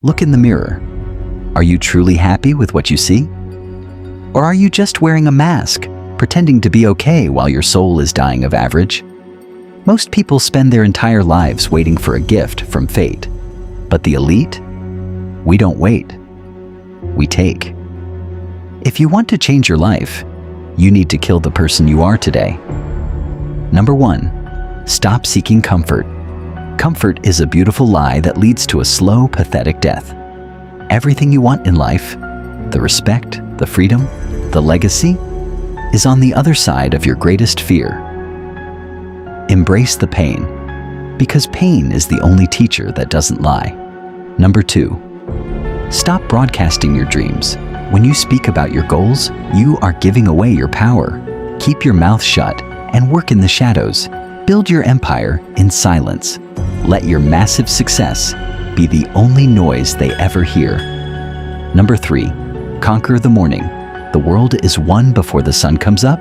Look in the mirror. Are you truly happy with what you see? Or are you just wearing a mask, pretending to be okay while your soul is dying of average? Most people spend their entire lives waiting for a gift from fate. But the elite? We don't wait. We take. If you want to change your life, you need to kill the person you are today. Number 1, stop seeking comfort. Comfort is a beautiful lie that leads to a slow, pathetic death. Everything you want in life, the respect, the freedom, the legacy, is on the other side of your greatest fear. Embrace the pain, because pain is the only teacher that doesn't lie. Number 2, stop broadcasting your dreams. When you speak about your goals, you are giving away your power. Keep your mouth shut and work in the shadows. Build your empire in silence. Let your massive success be the only noise they ever hear. Number 3, conquer the morning. The world is won before the sun comes up.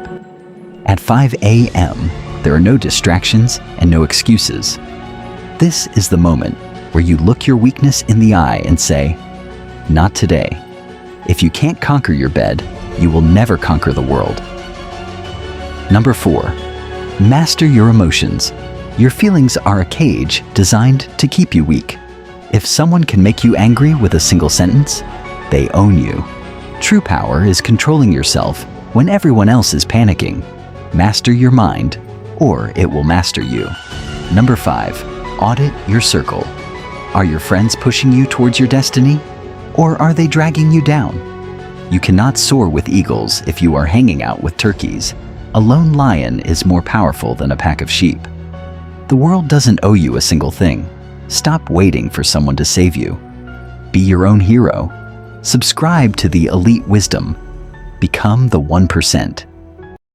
At 5 a.m., there are no distractions and no excuses. This is the moment where you look your weakness in the eye and say, "Not today." If you can't conquer your bed, you will never conquer the world. Number 4, master your emotions. Your feelings are a cage designed to keep you weak. If someone can make you angry with a single sentence, they own you. True power is controlling yourself when everyone else is panicking. Master your mind, or it will master you. Number 5, audit your circle. Are your friends pushing you towards your destiny, or are they dragging you down? You cannot soar with eagles if you are hanging out with turkeys. A lone lion is more powerful than a pack of sheep. The world doesn't owe you a single thing. Stop waiting for someone to save you. Be your own hero. Subscribe to the elite wisdom. Become the 1%.